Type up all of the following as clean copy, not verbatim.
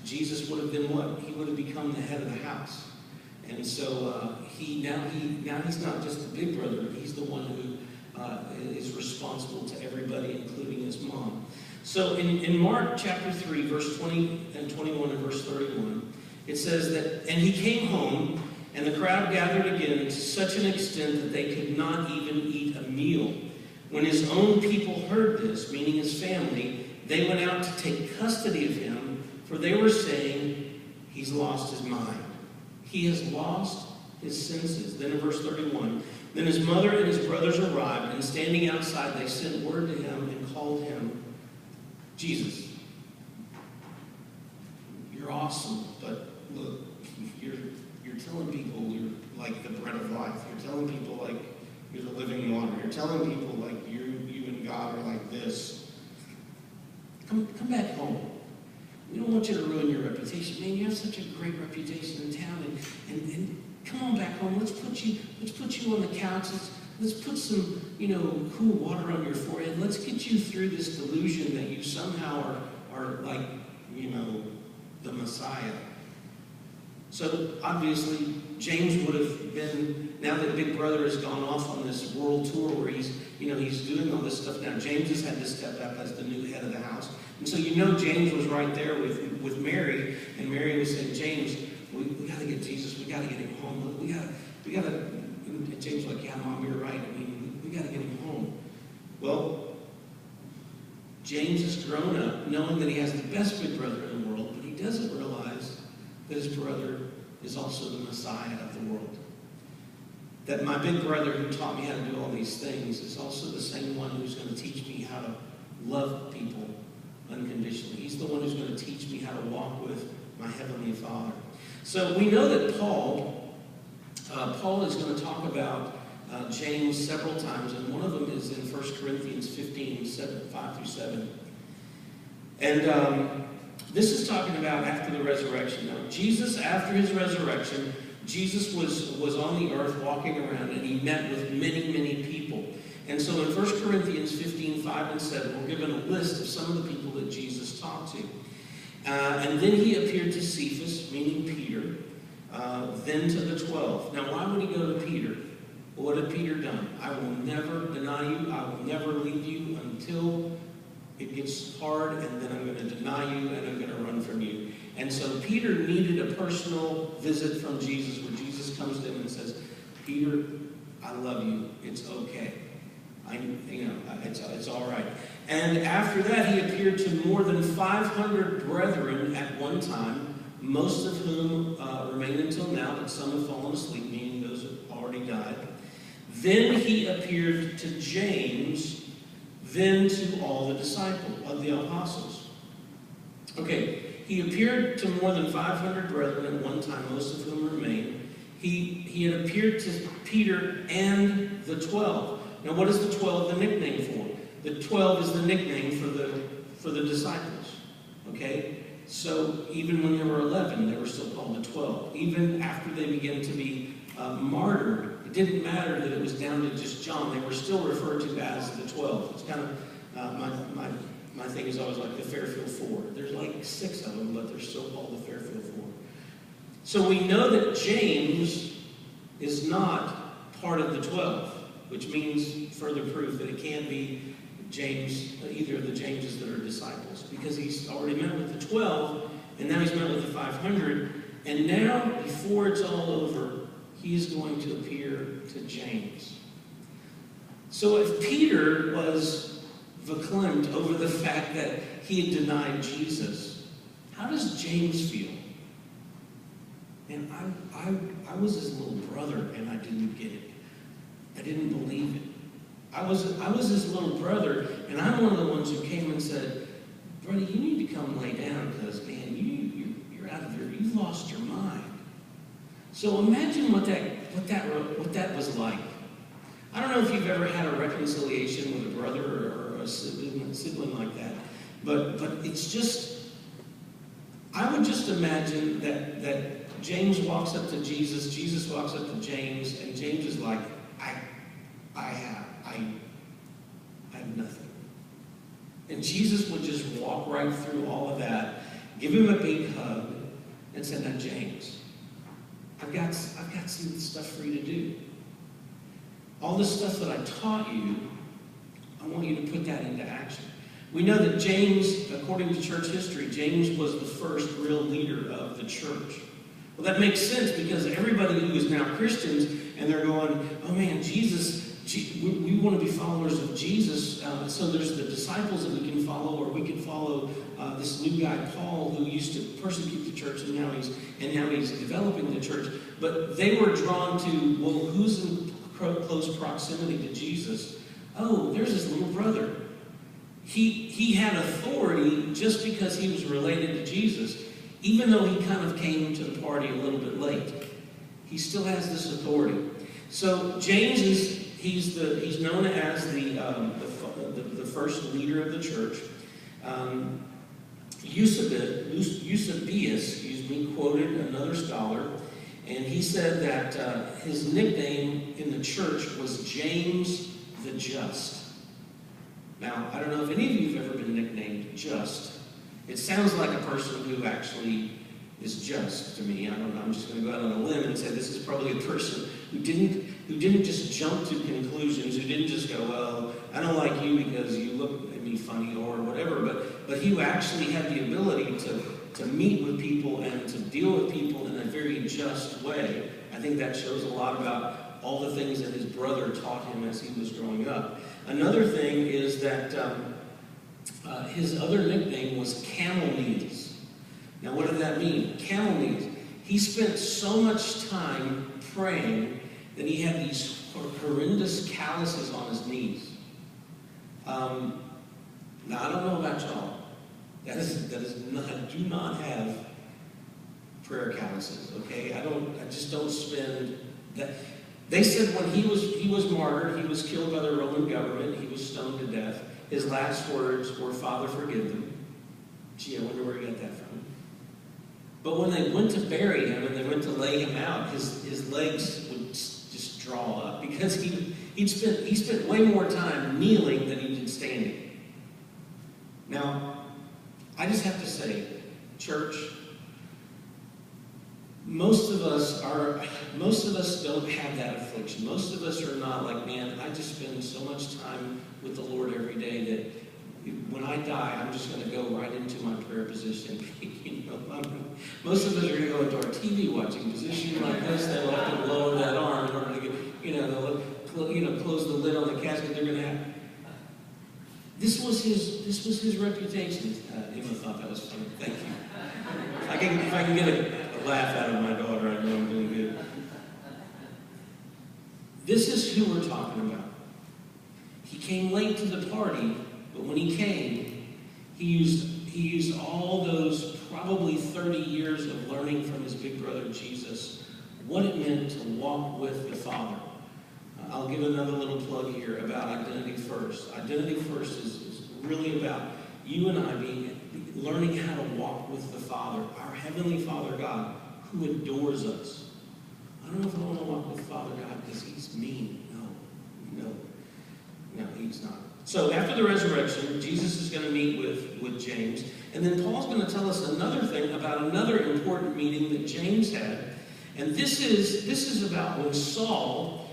Jesus would have been what? He would have become the head of the house. And so now he's not just the big brother, but he's the one who is responsible to everybody, including his mom. So in Mark chapter 3, verse 20 and 21 and verse 31, it says that, and he came home, and the crowd gathered again to such an extent that they could not even eat a meal. When his own people heard this, meaning his family, they went out to take custody of him, for they were saying, he's lost his mind. He has lost his senses. Then in verse 31, then his mother and his brothers arrived, and standing outside, they sent word to him and called him Jesus. You're awesome, but look, you're telling people you're like the bread of life. You're telling people like you're the living water. You're telling people like you and God are like this. Come back home. We don't want you to ruin your reputation. Man, you have such a great reputation in town, and come on back home. Let's put you on the couch. Let's put some, cool water on your forehead. Let's get you through this delusion that you somehow are like, the Messiah. So obviously, James would have been, now that Big Brother has gone off on this world tour where he's doing all this stuff now, James has had to step up as the new head of the house. And so James was right there with Mary, and Mary was saying, James, we got to get Jesus, we got to get him home. We got to, and James was like, yeah, Mom, you're right. I mean, we got to get him home. Well, James has grown up knowing that he has the best big brother in the world, but he doesn't realize that his brother is also the Messiah of the world. That my big brother who taught me how to do all these things is also the same one who's going to teach me how to love people unconditionally. He's the one who's going to teach me how to walk with my Heavenly Father. So we know that Paul is going to talk about James several times, and one of them is in 1 Corinthians 15, 5 through 7. And this is talking about after the resurrection. Now, Jesus, after his resurrection, Jesus was on the earth walking around, and he met with many, many people. And so in 1 Corinthians 15, 5 and 7, we're given a list of some of the people that Jesus talked to. And then he appeared to Cephas, meaning Peter, then to the 12. Now, why would he go to Peter? Well, what had Peter done? I will never deny you. I will never leave you until it gets hard, and then I'm going to deny you, and I'm going to run from you. And so Peter needed a personal visit from Jesus, where Jesus comes to him and says, Peter, I love you. It's okay. It's all right. And after that, he appeared to more than 500 brethren at one time, most of whom remain until now, but some have fallen asleep, meaning those have already died. Then he appeared to James, then to all the disciples, of the apostles. Okay, he appeared to more than 500 brethren at one time, most of whom remain. He had appeared to Peter and the 12. Now, what is the 12 the nickname for? The 12 is the nickname for the disciples. Okay? So even when there were 11, they were still called the 12. Even after they began to be martyred, it didn't matter that it was down to just John. They were still referred to as the 12. It's kind of, my thing is always like the Fairfield Four. There's like 6 of them, but they're still called the Fairfield Four. So we know that James is not part of the 12, which means further proof that it can't be James, either of the Jameses that are disciples, because he's already met with the 12, and now he's met with the 500, and now, before it's all over, he is going to appear to James. So if Peter was verklempt over the fact that he had denied Jesus, how does James feel? And I was his little brother, and I didn't get it. I didn't believe it. I was his little brother, and I'm one of the ones who came and said, brother, you need to come lay down, because, man, you're out of there. You've lost your mind. So imagine what that was like. I don't know if you've ever had a reconciliation with a brother or a sibling like that, but it's just, I would just imagine that James walks up to Jesus, Jesus walks up to James, and James is like, I have nothing. And Jesus would just walk right through all of that give him a big hug, and said, now James, I've got some stuff for you to do. All this stuff that I taught you, I want you to put that into action. We know that James, according to church history, James was the first real leader of the church. Well, that makes sense because everybody who is now Christians, and they're going, oh man, we want to be followers of Jesus. So there's the disciples that we can follow, or we can follow this new guy, Paul, who used to persecute the church, and now he's developing the church. But they were drawn to, well, who's in close proximity to Jesus? Oh, there's his little brother. He had authority just because he was related to Jesus. Even though he kind of came to the party a little bit late, he still has this authority. So James he's known as the first leader of the church. Eusebius, quoted another scholar, and he said that his nickname in the church was James the Just. Now, I don't know if any of you have ever been nicknamed Just. It sounds like a person who actually is just to me. I don't know. I'm just going to go out on a limb and say this is probably a person who didn't just jump to conclusions, who didn't just go, well, I don't like you because you look at me funny or whatever, but he actually had the ability to meet with people and to deal with people in a very just way. I think that shows a lot about all the things that his brother taught him as he was growing up. Another thing is that his other nickname was Camel Knees. Now, what did that mean? Camel Knees. He spent so much time praying that he had these horrendous calluses on his knees. Now, I don't know about y'all. I do not have prayer calluses, okay? I just don't spend that. They said when he was martyred, he was killed by the Roman government, he was stoned to death. His last words were, Father, forgive them. Gee, I wonder where he got that from. But when they went to bury him and they went to lay him out, his legs would just draw up because he spent way more time kneeling than he did standing. Now, I just have to say, church, most of us don't have that affliction. Most of us are not like, man, I just spend so much time with the Lord every day that when I die, I'm just going to go right into my prayer position. Most of us are going to go into our TV watching position like this. They'll have to lower that arm in order to get, they'll close the lid on the casket. They're going to have. This was his reputation. Emma thought that was funny. Thank you. If I can get a laugh out of my daughter, I know I'm doing good. This is who we're talking about. He came late to the party, but when he came, he used all those probably 30 years of learning from his big brother Jesus, what it meant to walk with the Father. I'll give another little plug here about Identity First. Identity First is really about you and I learning how to walk with the Father, our Heavenly Father God, who adores us. I don't know if I want to walk with Father God because he's mean. No, he's not. So after the resurrection, Jesus is going to meet with James, and then Paul's going to tell us another thing about another important meeting that James had, and this is about when Saul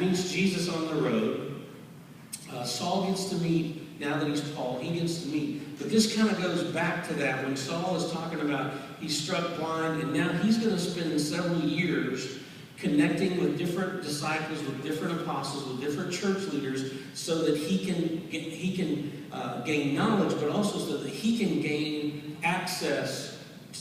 meets Jesus on the road. Saul gets to meet, now that he's Paul, he gets to meet. But this kind of goes back to that when Saul is talking about he's struck blind, and now he's going to spend several years connecting with different disciples, with different apostles, with different church leaders, so that he can gain knowledge, but also so that he can gain access.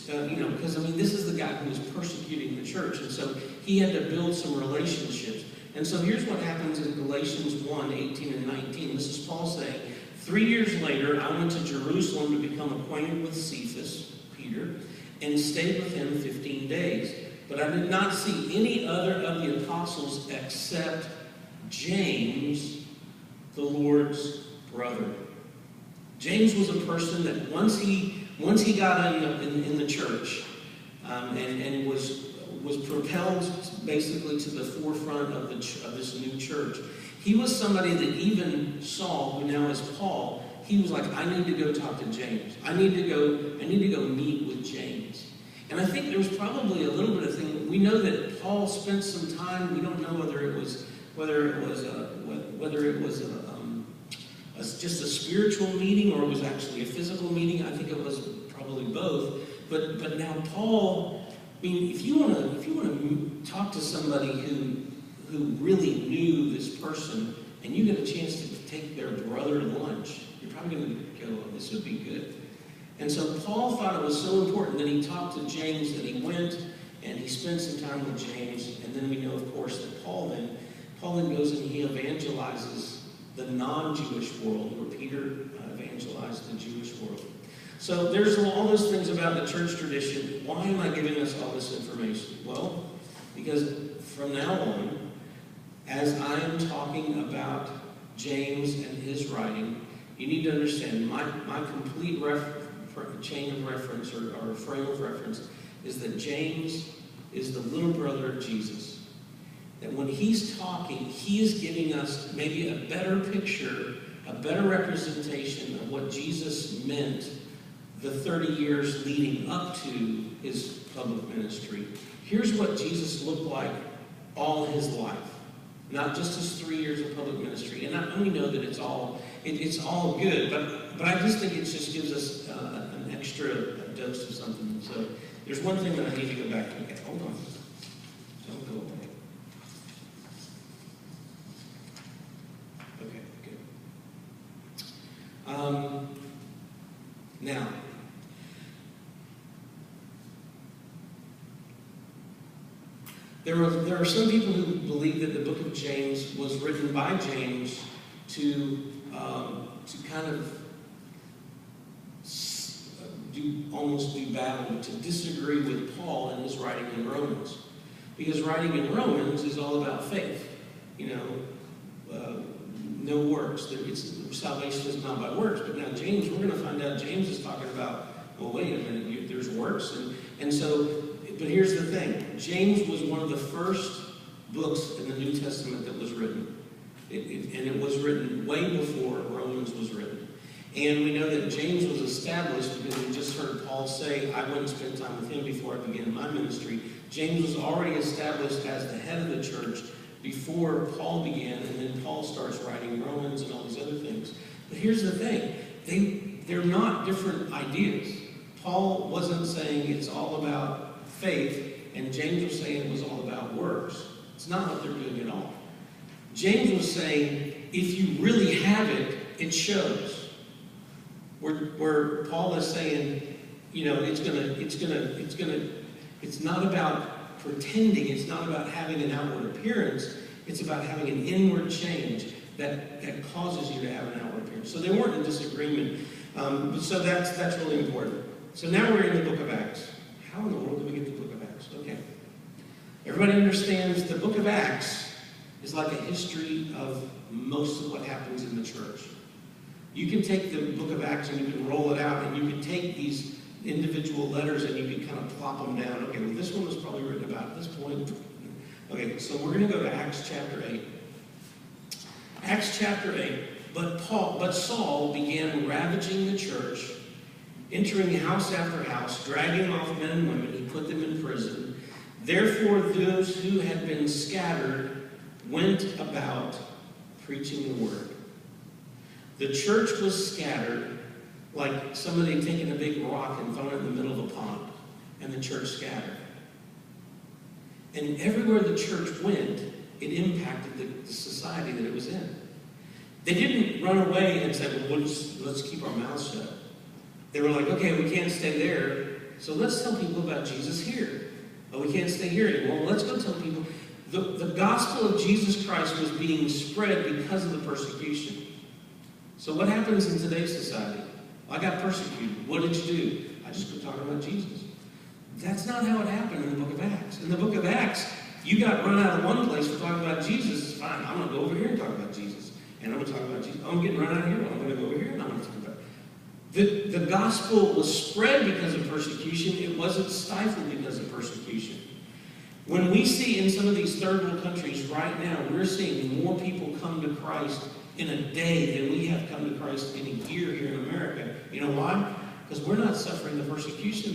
Because this is the guy who was persecuting the church, and so he had to build some relationships. And so here's what happens in Galatians 1:18 and 19. This is Paul saying, 3 years later, I went to Jerusalem to become acquainted with Cephas, Peter, and stayed with him 15 days. But I did not see any other of the apostles except James, the Lord's brother. James was a person that once he got in the church and was propelled basically to the forefront of this new church, he was somebody that even Saul, who now is Paul, he was like, I need to go talk to James. I need to go meet with James. And I think there was probably a little bit of thing. We know that Paul spent some time. We don't know whether it was just a spiritual meeting or it was actually a physical meeting. I think it was probably both. But now Paul, I mean, if you want to talk to somebody who really knew this person, and you get a chance to take their brother to lunch, you're probably going to go, oh, this would be good. And so Paul thought it was so important that he talked to James, that he went and he spent some time with James. And then we know, of course, that Paul then goes and he evangelizes the non-Jewish world, where Peter evangelized the Jewish world. So there's all those things about the church tradition. Why am I giving us all this information? Well, because from now on, as I am talking about James and his writing, you need to understand my complete chain of reference or frame of reference is that James is the little brother of Jesus. That when he's talking, he is giving us maybe a better picture, a better representation of what Jesus meant the 30 years leading up to his public ministry. Here's what Jesus looked like all his life. Not just his 3 years of public ministry. And we know that it's all good, but I just think it just gives us an extra dose of something. So there's one thing that I need to go back to. Okay, hold on. Don't go away. Okay, good. Now, there are some people who believe that the book of James was written by James to kind of almost do battle, to disagree with Paul in his writing in Romans. Because writing in Romans is all about faith. No works. Salvation is not by works. But now James, we're going to find out James is talking about, well, wait a minute, there's works. And so, but here's the thing. James was one of the first books in the New Testament that was written. And it was written way before Romans was written. And we know that James was established because we just heard Paul say, I went and spent time with him before I began my ministry. James was already established as the head of the church before Paul began, and then Paul starts writing Romans and all these other things. But here's the thing. They're not different ideas. Paul wasn't saying it's all about faith, and James was saying it was all about works. It's not what they're doing at all. James was saying, if you really have it, it shows. Where Paul is saying, it's not about pretending, it's not about having an outward appearance, it's about having an inward change that causes you to have an outward appearance. So they weren't in disagreement. So that's really important. So now we're in the book of Acts. How in the world do we get to the book of Acts? Okay. Everybody understands the book of Acts is like a history of most of what happens in the church. You can take the book of Acts and you can roll it out, and you can take these individual letters and you can kind of plop them down. Okay, well, this one was probably written about at this point. Okay, so we're going to go to Acts chapter 8. Acts chapter 8. But Saul began ravaging the church, entering house after house, dragging off men and women. He put them in prison. Therefore, those who had been scattered went about preaching the word. The church was scattered like somebody taking a big rock and throwing it in the middle of a pond, and the church scattered. And everywhere the church went, it impacted the society that it was in. They didn't run away and say, well, let's keep our mouths shut. They were like, okay, we can't stay there, so let's tell people about Jesus here. Oh, we can't stay here anymore. Well, let's go tell people. The gospel of Jesus Christ was being spread because of the persecution. So what happens in today's society? I got persecuted. What did you do? I just quit talking about Jesus. That's not how it happened in the book of Acts. In the book of Acts, you got run out of one place for talking about Jesus. Fine, I'm going to go over here and talk about Jesus. And I'm going to talk about Jesus. I'm getting run out of here. I'm going to go over here and I'm going to talk about it. The gospel was spread because of persecution. It wasn't stifled because of persecution. When we see in some of these third world countries right now, we're seeing more people come to Christ in a day than we have come to Christ in a year here in America. You know why? Because we're not suffering the persecution